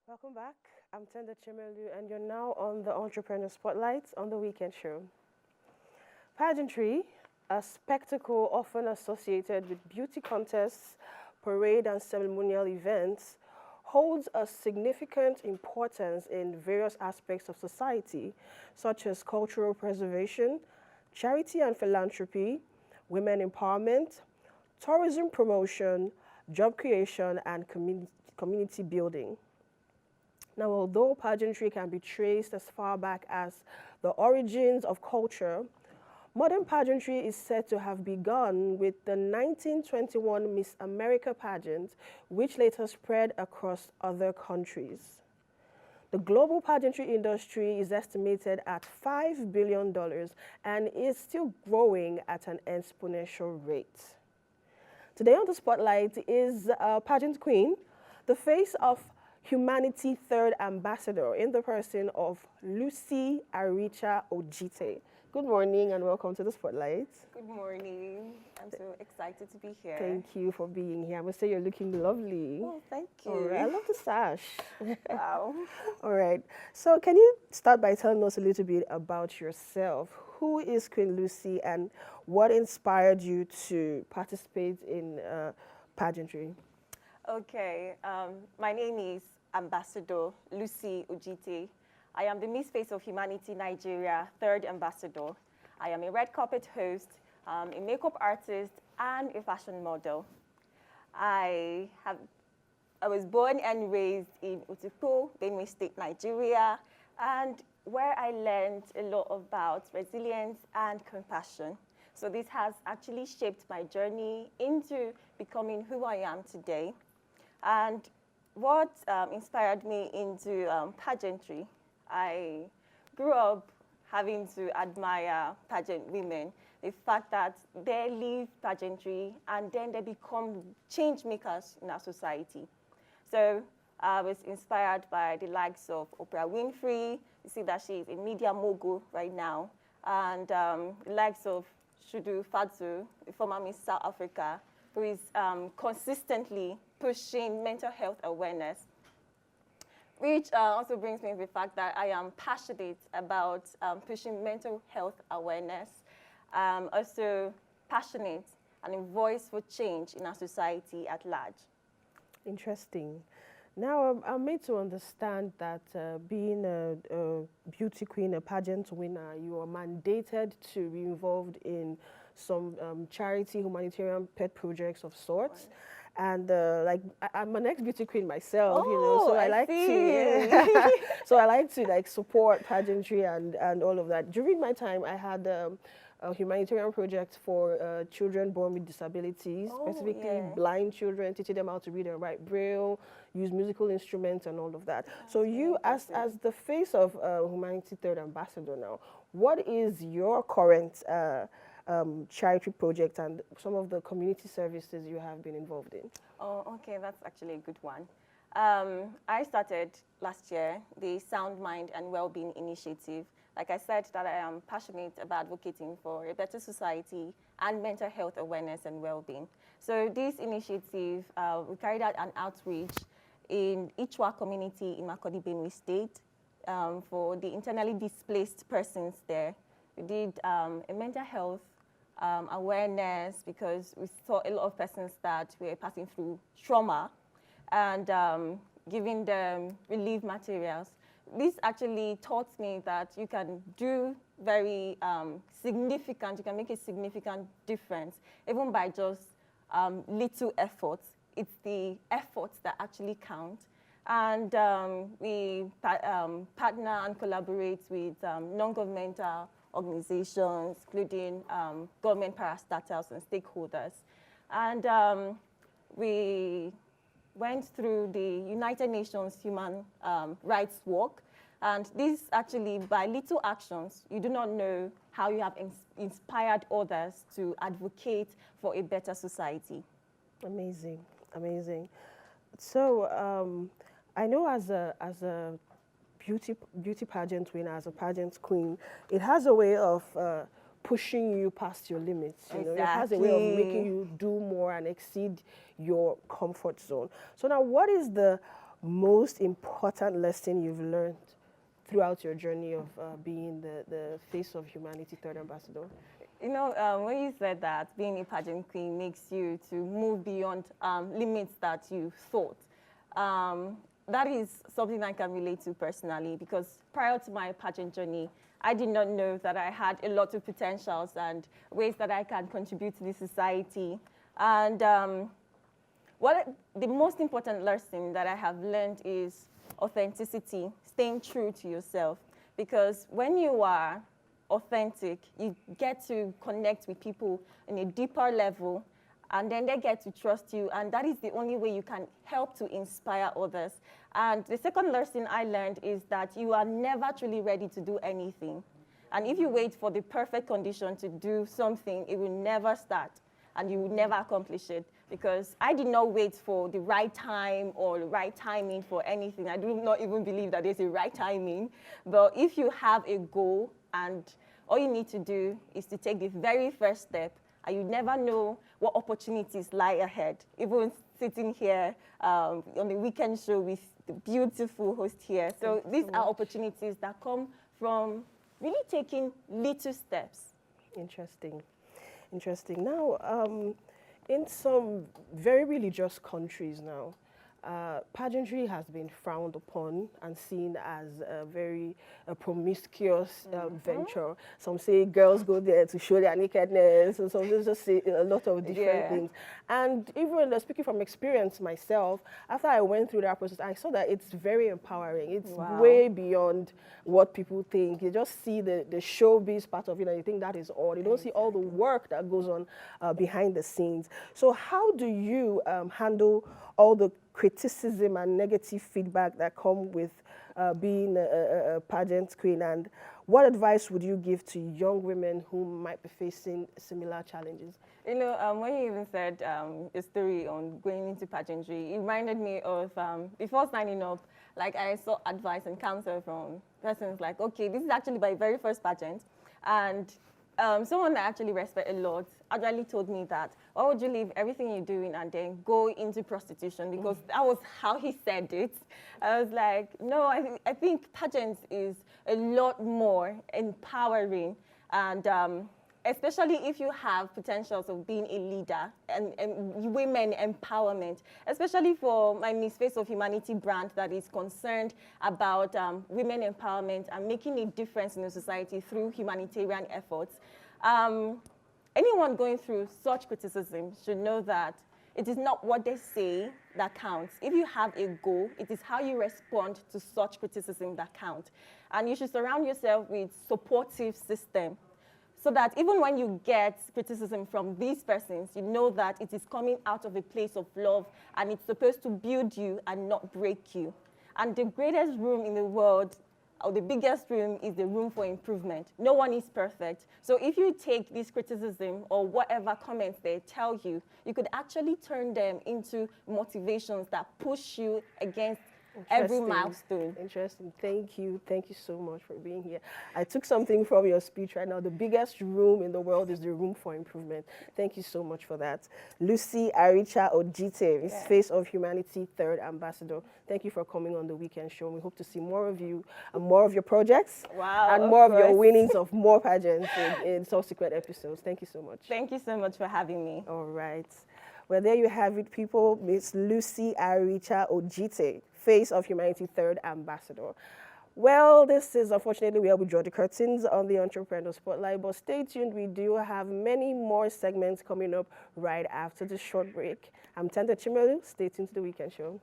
Welcome back. I'm Tenda Chimelu, and you're now on the Entrepreneur Spotlight on the Weekend Show. Pageantry, a spectacle often associated with beauty contests, parade, and ceremonial events, holds a significant importance in various aspects of society, such as cultural preservation, charity and philanthropy, women empowerment, tourism promotion, job creation, and community building. Now, although pageantry can be traced as far back as the origins of culture, modern pageantry is said to have begun with the 1921 Miss America pageant, which later spread across other countries. The global pageantry industry is estimated at $5 billion dollars and is still growing at an exponential rate. Today on the spotlight is pageant queen, the face of Humanity Third Ambassador in the person of Lucy Aricha Ojite. Good morning and welcome to the spotlight. Good morning. I'm so excited to be here. Thank you for being here. I must say you're looking lovely. Oh, thank you. All right. I love the sash. Wow. All right. So can you start by telling us a little bit about yourself? Who is Queen Lucy and what inspired you to participate in pageantry? Okay. My name is Ambassador Lucy Ojite. I am the Miss Face of Humanity Nigeria Third Ambassador. I am a red carpet host, a makeup artist, and a fashion model. I was born and raised in Utupo, Benue State, Nigeria, and where I learned a lot about resilience and compassion. So this has actually shaped my journey into becoming who I am today. And what inspired me into pageantry, I grew up having to admire pageant women, the fact that they live pageantry and then they become change makers in our society. So I was inspired by the likes of Oprah Winfrey. You see that she is a media mogul right now. And the likes of Shudu Fatu, the former Miss South Africa, who is consistently pushing mental health awareness, which also brings me to the fact that I am passionate about pushing mental health awareness, also passionate and a voice for change in our society at large. Interesting. Now, I'm made to understand that being a beauty queen, a pageant winner, you are mandated to be involved in some charity, humanitarian pet projects of sorts. And I'm an ex-beauty queen myself, so I like to, so I like to like support pageantry and all of that. During my time, I had a humanitarian project for children born with disabilities, specifically blind children, teaching them how to read and write Braille, use musical instruments and all of that. So you, as the face of Humanity Third Ambassador now, what is your current charity project and some of the community services you have been involved in? Oh, okay, that's actually a good one. I started last year the Sound Mind and Wellbeing Initiative. Like I said, that I am passionate about advocating for a better society and mental health awareness and well-being. So this initiative, we carried out an outreach in Ichwa community in Makodi, Benue State, for the internally displaced persons there. We did a mental health awareness because we saw a lot of persons that were passing through trauma and giving them relief materials. This actually taught me that you can do very significant, you can make a significant difference, even by just little efforts. It's the efforts that actually count. And we partner and collaborate with non-governmental organizations, including government parastatals and stakeholders. And we went through the United Nations Human Rights Walk. And this actually, by little actions, you do not know how you have inspired others to advocate for a better society. Amazing, amazing. So I know as a beauty pageant winner, as a pageant queen, it has a way of pushing you past your limits. You know? It has a way of making you do more and exceed your comfort zone. So now, what is the most important lesson you've learned throughout your journey of being the face of humanity third ambassador? You know, when you said that being a pageant queen makes you to move beyond limits that you thought, that is something I can relate to personally, because prior to my pageant journey, I did not know that I had a lot of potentials and ways that I can contribute to the society. And the most important lesson that I have learned is authenticity, staying true to yourself. Because when you are authentic, you get to connect with people in a deeper level, and then they get to trust you, and that is the only way you can help to inspire others. And the second lesson I learned is that you are never truly ready to do anything. And if you wait for the perfect condition to do something, it will never start, and you will never accomplish it. Because I did not wait for the right time or the right timing for anything. I do not even believe that there's a right timing. But if you have a goal, and all you need to do is to take the very first step, and you never know what opportunities lie ahead. Even sitting here on the weekend show with the beautiful host here. So these are opportunities that come from really taking little steps. Interesting. Interesting. Now, in some very religious countries now, pageantry has been frowned upon and seen as a very promiscuous venture. Some say girls go there to show their nakedness, and some just say a lot of different things. And even speaking from experience myself, after I went through that process, I saw that it's very empowering. It's way beyond what people think. You just see the showbiz part of it, and you think that is all. You don't see all the work that goes on behind the scenes. So how do you handle all the criticism and negative feedback that come with being a pageant queen, and what advice would you give to young women who might be facing similar challenges? You know, when you even said a story on going into pageantry, it reminded me of before signing up, like I saw advice and counsel from persons like, okay, this is actually my very first pageant, and someone I actually respect a lot actually told me that, why would you leave everything you're doing and then go into prostitution? Because that was how he said it. I was like, no, I think pageants is a lot more empowering, and especially if you have potentials of being a leader and women empowerment, especially for my Miss Face of Humanity brand that is concerned about women empowerment and making a difference in the society through humanitarian efforts. Anyone going through such criticism should know that it is not what they say that counts. If you have a goal, it is how you respond to such criticism that counts. And you should surround yourself with supportive system, so that even when you get criticism from these persons, you know that it is coming out of a place of love, and it's supposed to build you and not break you. And the greatest room in the world, or the biggest room, is the room for improvement. No one is perfect. So if you take this criticism or whatever comments they tell you, you could actually turn them into motivations that push you against every milestone. Interesting. Thank you. Thank you so much for being here. I took something from your speech right now. The biggest room in the world is the room for improvement. Thank you so much for that. Lucy Aricha Ojite, Miss Face of Humanity third ambassador. Thank you for coming on the weekend show. We hope to see more of you and more of your projects. And more of your winnings of more pageants in subsequent episodes. Thank you so much. Thank you so much for having me. All right. Well, there you have it, people. Miss Lucy Aricha Ojite, Face of Humanity third ambassador. Well, this is unfortunately where we draw the curtains on the Entrepreneur Spotlight, but stay tuned. We do have many more segments coming up right after this short break. I'm Tenda Chimelu. Stay tuned to the weekend show.